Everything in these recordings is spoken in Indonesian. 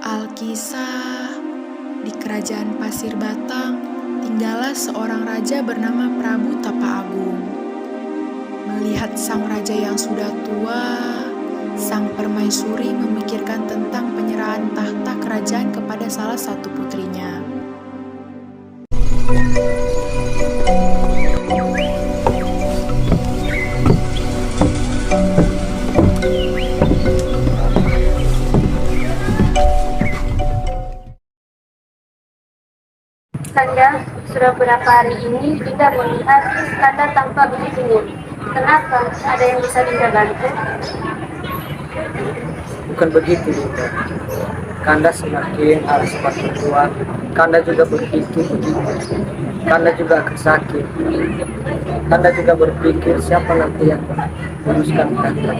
Alkisah, di kerajaan Pasir Batang, tinggallah seorang raja bernama Prabu Tapa Agung. Melihat sang raja yang sudah tua, sang permaisuri memikirkan tentang penyerahan tahta kerajaan kepada salah satu putrinya. Kanda, sudah beberapa hari ini Dinda melihat Kanda tampak begitu murung. Kenapa? Ada yang bisa Dinda bantu? Bukan begitu, Dinda. Kanda semakin hari semakin tua, Kanda juga berpikir begitu. Kanda juga akan sakit. Kanda juga berpikir siapa nanti yang meneruskan Kanda.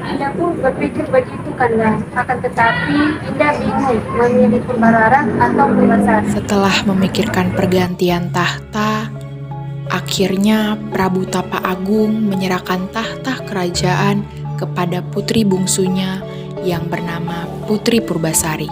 Dinda pun berpikir begitu, Kanda. Akan tetapi Dinda bingung memilih Purbararang atau Purbasari. Setelah memikirkan pergantian tahta, akhirnya Prabu Tapa Agung menyerahkan tahta kerajaan kepada putri bungsunya yang bernama Putri Purbasari.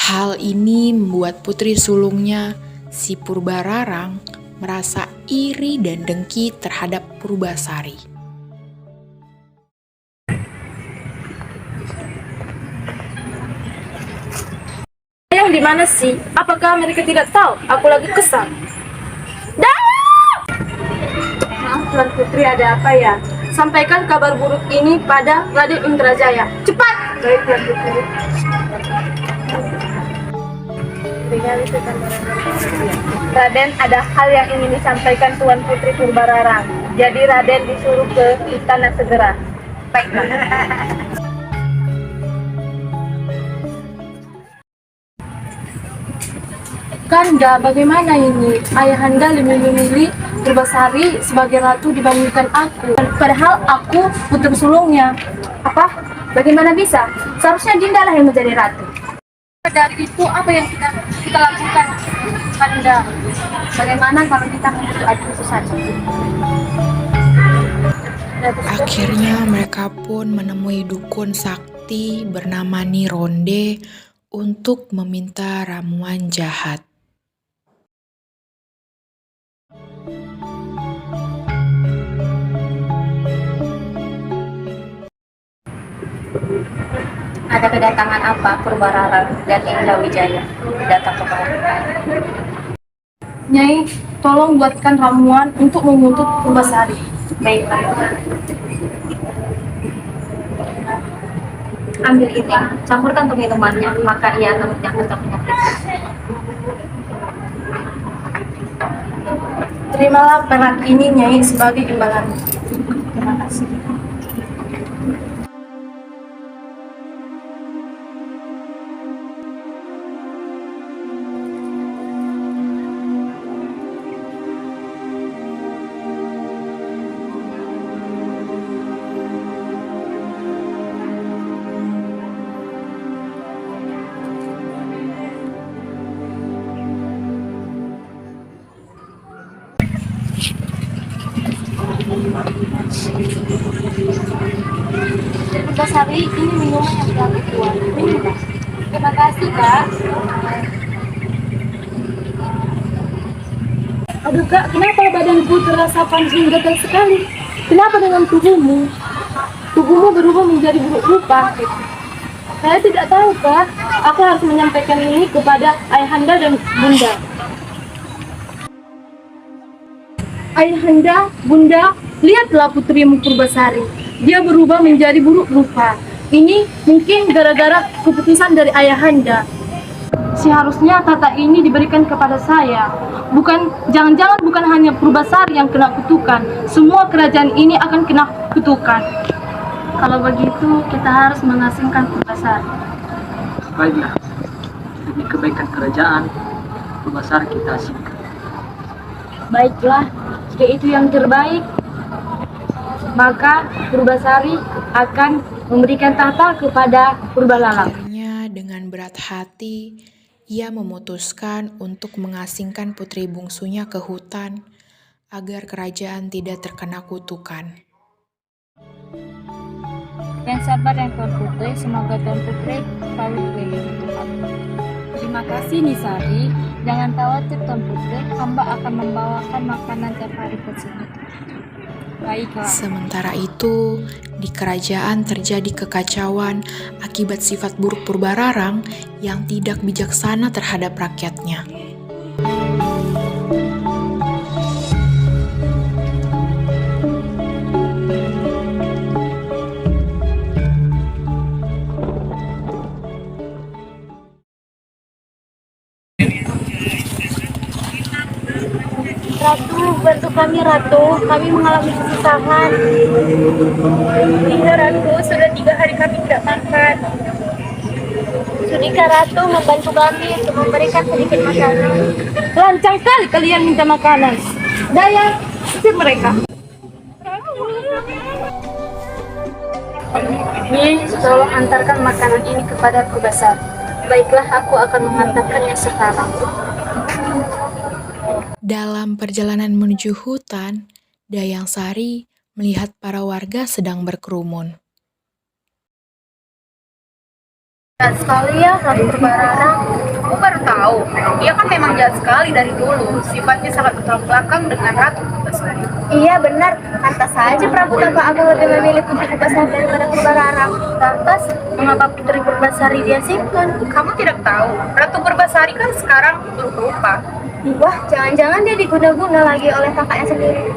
Hal ini membuat putri sulungnya, si Purbararang, merasa iri dan dengki terhadap Purbasari. Yang di mana sih? Apakah mereka tidak tahu? Aku lagi kesal. Maaf, Tuan Putri, ada apa ya? Sampaikan kabar buruk ini pada Raden Indrajaya. Cepat! Baik, Tuan Putri. Raden, ada hal yang ingin disampaikan Tuan Putri Purbararang. Jadi Raden disuruh ke istana segera. Baiklah. Kanda, bagaimana ini? Ayahanda lebih memilih Purbasari sebagai ratu dibandingkan aku. Padahal aku putri sulungnya. Apa? Bagaimana bisa? Seharusnya Dinda lah yang menjadi ratu. Dari itu apa yang kita lakukan, Kanda? Bagaimana kalau kita membutuh adil itu saja? Akhirnya mereka pun menemui dukun sakti bernama Nironde untuk meminta ramuan jahat. Ada kedatangan apa Purbararang dan Indrawijaya datang kepada kita? Nyai, tolong buatkan ramuan untuk menuntut Purbasari. Baiklah. Ambil ini, campurkan untuk minumannya, maka ia akan menyangkut penyakit. Terimalah perak ini, Nyai, sebagai imbalan. Terima kasih. Purbasari, ini minuman yang telah dibuat. Minumlah. Terima kasih, Kak. Aduh, Kak, kenapa badanku terasa panas dan gatal sekali? Kenapa dengan tubuhmu? Tubuhmu berubah menjadi buruk rupa. Saya tidak tahu, Kak. Aku harus menyampaikan ini kepada Ayahanda dan Bunda. Ayahanda, Bunda, lihatlah putrimu Purbasari. Dia berubah menjadi buruk rupa. Ini mungkin gara-gara keputusan dari Ayahanda. Seharusnya tahta ini diberikan kepada saya. Jangan-jangan bukan hanya Purbasari yang kena kutukan. Semua kerajaan ini akan kena kutukan. Kalau begitu, kita harus mengasingkan Purbasari. Baiklah, demi kebaikan kerajaan, Purbasari kita asingkan. Baiklah, jika itu yang terbaik, maka Purbasari akan memberikan tahta kepada Purbalalang. Akhirnya dengan berat hati, ia memutuskan untuk mengasingkan putri bungsunya ke hutan agar kerajaan tidak terkena kutukan. Yang sabar yang Tuan Putri, semoga Tuan Putri selalu dikelilingi Tuhan. Terima kasih Nisari, jangan khawatir Tuan Putri, hamba akan membawakan makanan tiap hari ke sini. Baiklah. Sementara itu, di kerajaan terjadi kekacauan akibat sifat buruk Purbararang yang tidak bijaksana terhadap rakyatnya. Ratu, bantu kami Ratu, kami mengalami kesusahan. Iya Ratu, sudah 3 hari kami tidak makan. Sudikah Ratu membantu kami untuk memberikan sedikit makanan? Lancang kali kalian minta makanan. Daya, usir mereka. Nyi, tolong antarkan makanan ini kepada Purbasari. Baiklah, aku akan mengantarkannya sekarang. Dalam perjalanan menuju hutan, Dayang Sari melihat para warga sedang berkerumun. Jahat sekali ya, Ratu Purbararang. Aku baru tahu, dia kan memang jahat sekali dari dulu. Sifatnya sangat bertolak belakang dengan Ratu Purbasari. Iya benar, pantas saja Prabu Tapa Agung lebih memilih Putri Purbasari daripada Purbararang. Lantas, mengapa Putri Purbasari diasingkan? Kamu tidak tahu, Ratu Purbasari kan sekarang berubah. Wah, jangan-jangan dia diguna-guna lagi oleh kakaknya sendiri.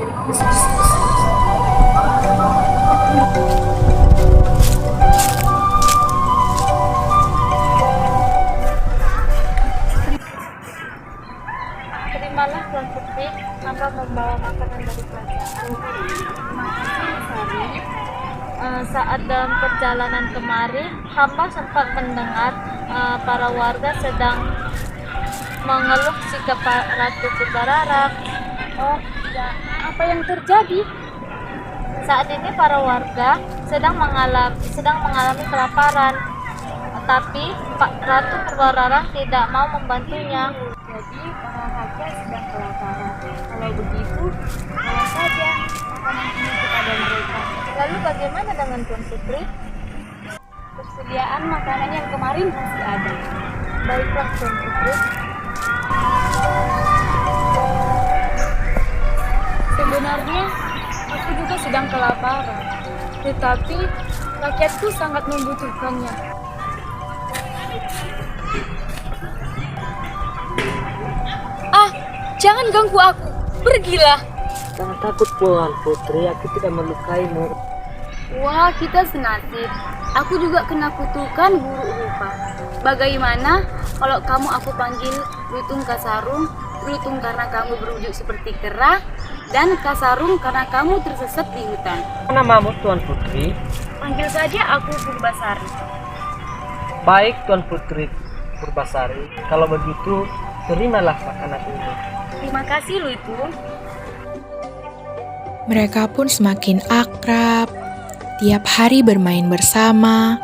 Terimalah Tuan Putri, hamba membawa makanan dari kerajaan. Terima kasih Nisari. Saat dalam perjalanan kemari, hamba sempat mendengar para warga sedang mengeluh sikap Ratu Purbararang. Oh, ya. Apa yang terjadi? Saat ini para warga sedang mengalami kelaparan, tapi Pak Ratu Purbararang tidak mau membantunya. Jadi para raja sedang kelaparan. Kalau begitu, bawa saja makanan ini kepada mereka. Lalu bagaimana dengan Tuan Putri? Persediaan makanan yang kemarin masih ada. Baiklah Tuan Putri. Sebenarnya aku juga sedang kelaparan, tetapi rakyatku sangat membutuhkannya. Ah, jangan ganggu aku. Pergilah. Jangan takut Tuan Putri, aku tidak melukaimu. Wah, kita senasib. Aku juga kena kutukan buruk rupa. Bagaimana kalau kamu aku panggil Lutung Kasarung? Lutung karena kamu berwujud seperti kera, dan Kasarung karena kamu tersesat di hutan. Apa namamu Tuan Putri? Panggil saja aku Purbasari. Baik Tuan Putri Purbasari, kalau begitu terimalah makanan ini. Terima kasih Lutung. Mereka pun semakin akrab, tiap hari bermain bersama,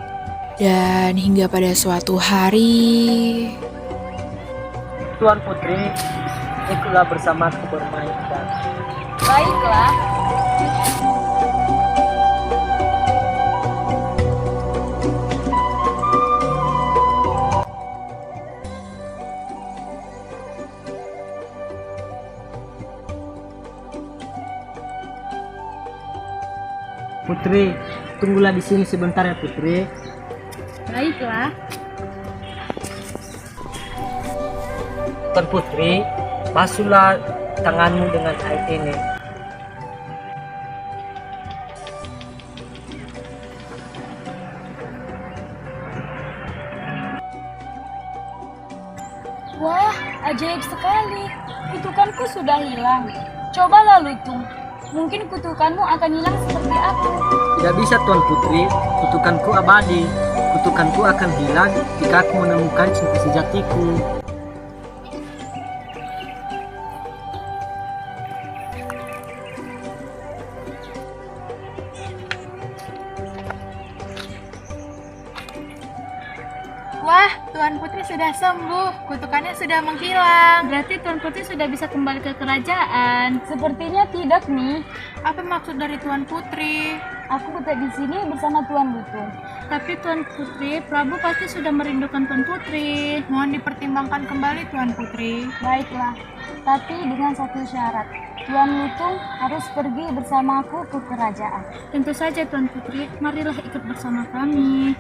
dan hingga pada suatu hari... Tuan Putri, ikutlah bersamaku bermain dan Baiklah. Putri, tunggulah di sini sebentar ya Putri. Baiklah. Tuan Putri, basuhlah tanganmu dengan air ini. Wah, ajaib sekali. Kutukanku sudah hilang. Cobalah Lutung. Mungkin kutukanmu akan hilang seperti aku. Tidak bisa Tuan Putri, kutukanku abadi. Kutukanku akan hilang jika aku menemukan cinta sejatiku. sudah sembuh, kutukannya sudah menghilang. Berarti Tuan Putri sudah bisa kembali ke kerajaan. Sepertinya tidak nih. Apa maksud dari Tuan Putri? Aku tetap di sini bersama Tuan Lutung. Tapi Tuan Putri, Prabu pasti sudah merindukan Tuan Putri. Mohon dipertimbangkan kembali Tuan Putri. Baiklah, tapi dengan satu syarat. Tuan Lutung harus pergi bersamaku ke kerajaan. Tentu saja Tuan Putri, marilah ikut bersama kami.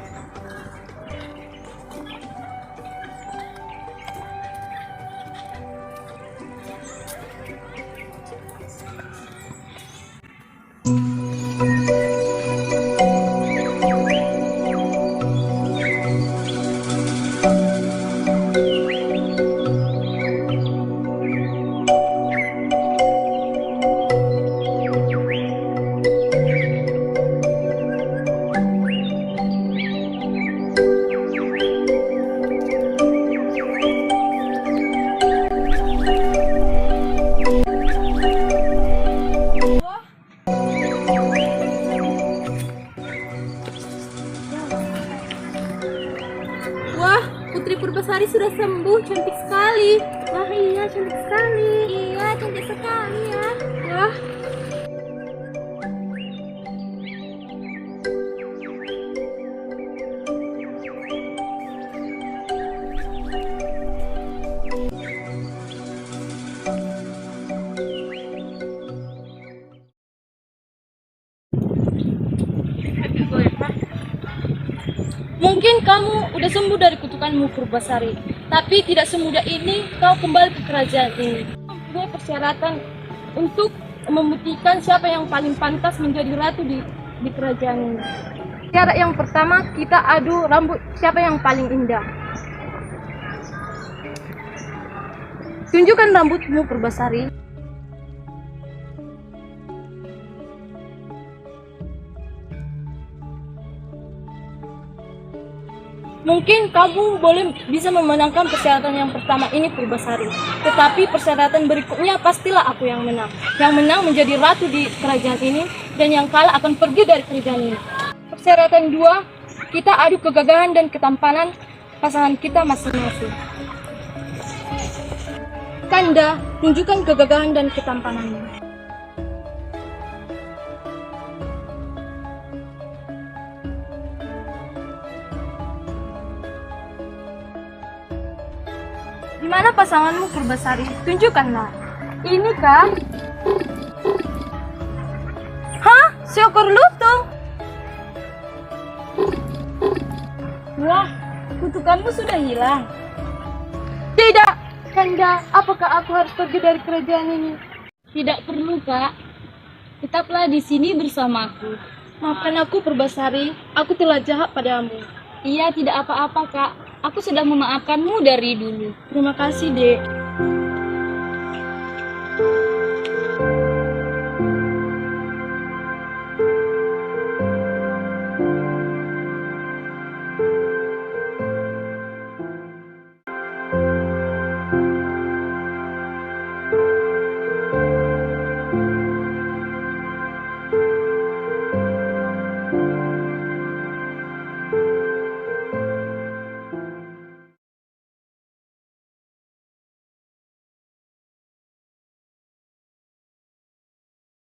Wah, Putri Purbasari sudah sembuh, cantik sekali. Wah iya, cantik sekali. Iya, cantik sekali ya. Wah, mungkin kamu udah sembuh dari kutukanmu Purbasari, tapi tidak semudah ini kau kembali ke kerajaan ini. Mempunyai persyaratan untuk membuktikan siapa yang paling pantas menjadi ratu di kerajaan ini. Syarat yang pertama, kita adu rambut siapa yang paling indah. Tunjukkan rambutmu Purbasari. Mungkin kamu boleh bisa memenangkan persyaratan yang pertama ini Purbasari. Tetapi persyaratan berikutnya pastilah aku yang menang. Yang menang menjadi ratu di kerajaan ini dan yang kalah akan pergi dari kerajaan ini. Persyaratan dua, kita adu kegagahan dan ketampanan pasangan kita masing-masing. Kanda, tunjukkan kegagahan dan ketampananmu. Di mana pasanganmu Purbasari? Tunjukkanlah. Ini kah? Hah? Syokor Lutung? Wah, kutukanmu sudah hilang. Tidak, Kanda. Apakah aku harus pergi dari kerajaan ini? Tidak perlu, Kak. Tetaplah di sini bersamaku. Maafkan aku, Purbasari. Aku telah jahat padamu. Iya, tidak apa-apa, Kak. Aku sudah memaafkanmu dari dulu. Terima kasih, Dek.